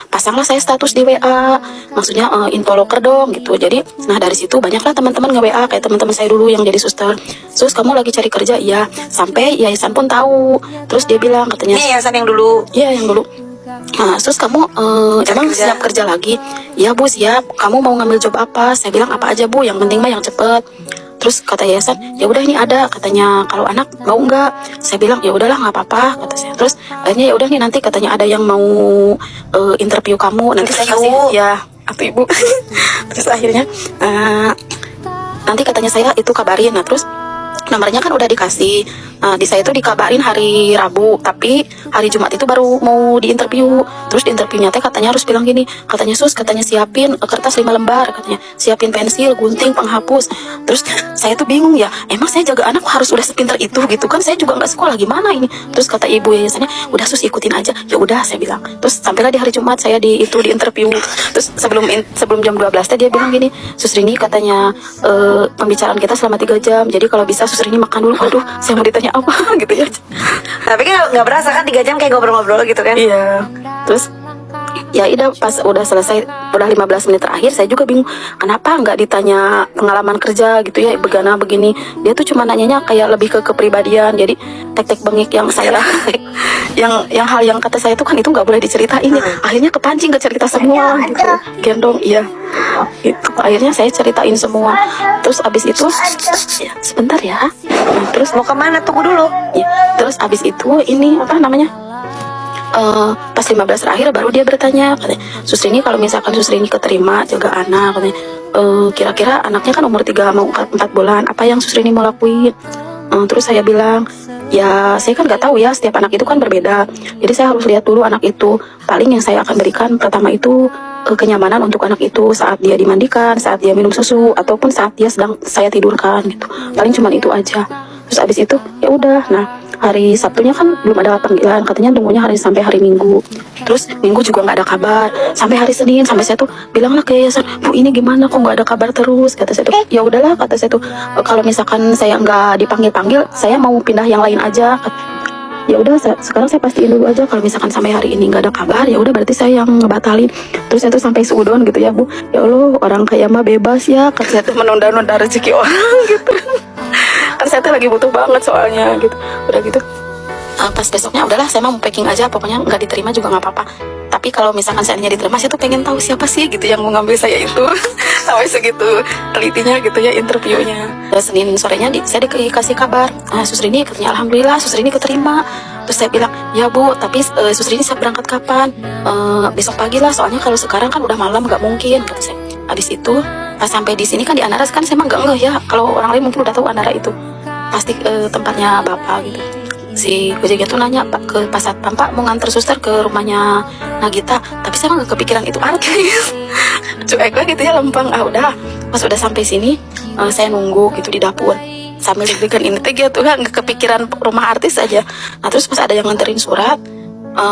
pasanglah saya status di WA, maksudnya info loker dong gitu. Jadi nah dari situ banyaklah teman-teman nge-WA kayak teman-teman saya dulu yang jadi suster. Sus, kamu lagi cari kerja? Iya. Sampai yayasan pun tahu. Terus dia bilang katanya, Ini yayasan yang dulu. iya yang dulu. Nah, terus kamu emang siap kerja lagi? Ya Bu, siap. Kamu mau ngambil job apa? Saya bilang apa aja Bu, yang penting mah yang cepet. Terus kata yayasan, ya udah ini ada katanya, kalau anak mau nggak? Saya bilang ya udahlah nggak apa-apa kata saya. Terus akhirnya ya udah nih, nanti katanya ada yang mau interview kamu, nanti saya kasih ya atau ibu. Terus akhirnya nanti katanya saya itu kabarin. Nah terus nomornya kan udah dikasih. Di saya itu dikabarin hari Rabu, tapi hari Jumat itu baru mau diinterview. Terus diinterviewnya teh katanya harus bilang gini, katanya Sus, katanya siapin kertas 5 lembar, katanya siapin pensil, gunting, penghapus. Terus saya tuh bingung ya, emang saya jaga anak harus udah sepinter itu gitu kan, saya juga nggak sekolah gimana ini. Terus kata ibu yayasannya, udah Sus ikutin aja. Ya udah saya bilang. Terus sampailah di hari Jumat saya di interview. Terus sebelum jam 12 teh dia bilang gini, Sus Rini katanya pembicaraan kita selama 3 jam. Jadi kalau bisa Sus Rini makan dulu. Aduh, saya mau ditanya apa gitu ya. Tapi kan nggak berasa kan 3 jam kayak ngobrol-ngobrol gitu kan? Iya. Terus ya udah pas udah selesai, udah 15 menit terakhir saya juga bingung kenapa nggak ditanya pengalaman kerja gitu ya, begini. Dia tuh cuma nanyanya kayak lebih ke kepribadian. Jadi tek-tek bengik yang saya yang hal yang kata saya tuh kan itu nggak boleh diceritain ya. Akhirnya kepancing ke cerita semua gitu. Gendong iya. Itu akhirnya saya ceritain semua. Terus abis itu ya, sebentar ya. Nah, terus Mau kemana? Tunggu dulu. ya, terus abis itu ini apa namanya? Pas 15 terakhir baru dia bertanya katanya, Susri ini kalau misalkan Susri ini keterima jaga anak katanya, kira-kira anaknya kan umur 3 mau 4 bulan, apa yang Susri ini mau lakuin? Terus saya bilang, ya saya kan nggak tahu ya, setiap anak itu kan berbeda, jadi saya harus lihat dulu anak itu. Paling yang saya akan berikan pertama itu kenyamanan untuk anak itu saat dia dimandikan, saat dia minum susu, ataupun saat dia sedang saya tidurkan gitu. Paling cuma itu aja. Terus abis itu ya udah. Nah hari Sabtunya kan belum ada panggilan, katanya tunggunya sampai hari Minggu. Terus Minggu juga nggak ada kabar. Sampai hari Senin, sampai saya tuh bilang lah ke yayasan, Bu ini gimana kok nggak ada kabar terus? Kata saya tuh, ya udahlah kata saya tuh, kalau misalkan saya nggak dipanggil, saya mau pindah yang lain aja. Ya udah sekarang saya pastiin dulu aja, kalau misalkan sampai hari ini nggak ada kabar ya udah berarti saya yang ngebatalin. Terus saya tuh sampai seudon gitu ya Bu, ya Allah orang kaya mah bebas ya, kan saya tuh menunda-nunda rezeki orang gitu. Kan saya tuh lagi butuh banget soalnya gitu. Udah gitu pas besoknya udahlah saya mau packing aja, pokoknya nggak diterima juga nggak apa-apa, tapi kalau misalkan seandainya diterima saya tuh pengen tahu siapa sih gitu yang mau ngambil saya itu. Sampai segitu telitinya gitu ya interviewnya. Senin sorenya saya dikasih kabar, Susri ini katanya alhamdulillah Susri ini keterima. Terus saya bilang ya Bu, tapi Susri ini saya berangkat kapan? Besok pagi lah, soalnya kalau sekarang kan udah malam nggak mungkin kata saya. Habis itu pas sampai di sini kan di Andaras kan saya emang nggak ngeh ya, kalau orang lain mungkin udah tahu Andara itu pasti tempatnya Bapak gitu. Si Gojeknya tuh nanya ke Pak Satpam, Pak mau nganter suster ke rumahnya Nagita, tapi saya nggak kepikiran itu artis. Cuek banget gitu ya, lempeng. Udah pas udah sampai sini saya nunggu gitu di dapur sambil deg-degan ini teh gitu kan, nggak kepikiran rumah artis aja. Nah terus pas ada yang nganterin surat,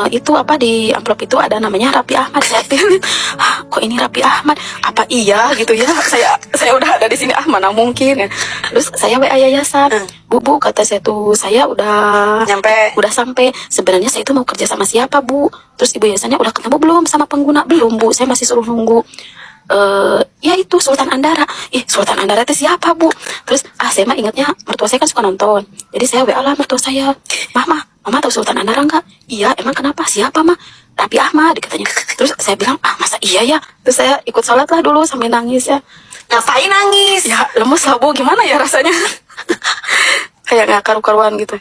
itu apa di amplop itu ada namanya Raffi Ahmad. Saya pilih, kok ini Raffi Ahmad? Apa iya gitu ya? Saya udah ada di sini, mana mungkin ya. Terus saya WA yayasan, Bu kata saya tuh saya udah sampai. Sebenarnya saya itu mau kerja sama siapa Bu? Terus ibu yayasannya udah ketemu belum sama pengguna? Belum Bu, saya masih suruh nunggu. Ya itu Sultan Andara. Sultan Andara itu siapa Bu? Terus saya mah ingatnya mertua saya kan suka nonton, jadi saya WA lah mertua saya, Mama tahu Sultan Andara nggak? Iya, emang kenapa? Siapa mah? Raffi Ahmad katanya. Terus saya bilang masa iya ya? Terus saya ikut sholat lah dulu sambil nangis ya. Ngapain nangis? Ya lemes lah Bu, gimana ya rasanya. Kayak nggak karu-karuan gitu.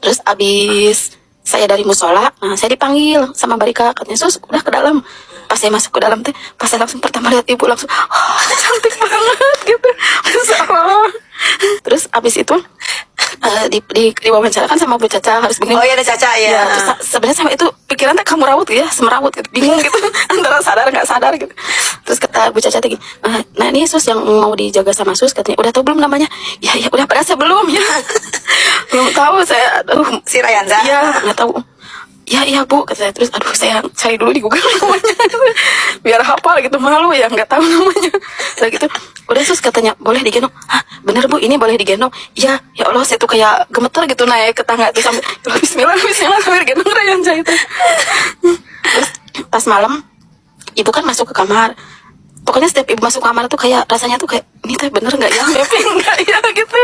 Terus abis saya dari musola, saya dipanggil sama Barika, katanya Sus udah ke dalam. Pas saya masuk ke dalam teh, pas saya langsung pertama lihat ibu langsung, cantik banget gitu. Masya Allah. Terus abis itu diwawancara kan sama Bu Caca, harus begini. Oh iya ada Caca ya. Terus sebenarnya sama itu pikiran teh kamu rawut ya, semerawut gitu, bingung gitu antara sadar nggak sadar gitu. Terus kata Bu Caca teh gini, nah ini Sus yang mau dijaga sama Sus, katanya udah tahu belum namanya? Ya udah berasa belum ya. Belum tahu saya, si Rayanza. Iya nggak tahu. Iya Bu kata saya. Terus saya cari dulu di Google namanya biar hafal gitu, malu ya nggak tahu namanya. Udah gitu udah Sus katanya boleh digendong. Bener Bu ini boleh digendong? Ya Allah saya tuh kayak gemeter gitu naik ke tangga itu sampai bismillah sampai digendong Rayanza itu. Terus pas malam ibu kan masuk ke kamar. Pokoknya setiap ibu masuk kamar tuh kayak rasanya tuh kayak ini teh bener nggak ya, mimpi nggak ya gitu.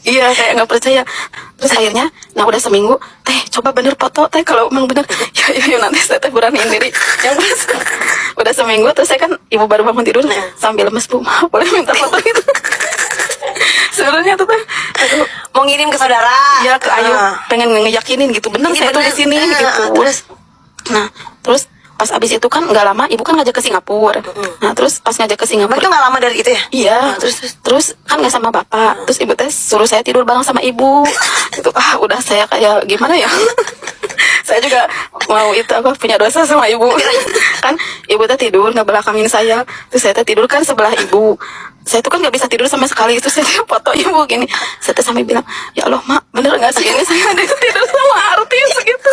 Iya kayak nggak percaya. Terus akhirnya, nah udah seminggu, teh coba bener foto teh kalau emang bener. Ya nanti saya teh beraniin diri. Yang pas udah seminggu terus saya kan ibu baru bangun tidur sambil lemes, Bu maaf boleh minta foto gitu. Sebenarnya tuh teh, aduh, Mau ngirim ke saudara. ya ke Ayu pengen ngeyakinin gitu bener Ini saya tuh bener. di sini gitu. Terus? Nah terus pas abis itu kan nggak lama ibu kan ngajak ke Singapura. Nah terus pas ngajak ke Emang Singapura itu gak lama dari itu ya? iya terus kan nggak sama bapak, terus ibu teh suruh saya tidur bareng sama ibu itu udah saya kayak gimana ya. Saya juga mau itu apa punya dosa sama ibu. Kan ibu teh tidur nggak belakangin saya, terus saya teh tidur kan sebelah ibu. Saya tuh kan nggak bisa tidur sama sekali, terus saya foto ibu gini, saya teh sampai bilang ya Allah mak bener nggak sih ini saya ada tidur sama artis gitu.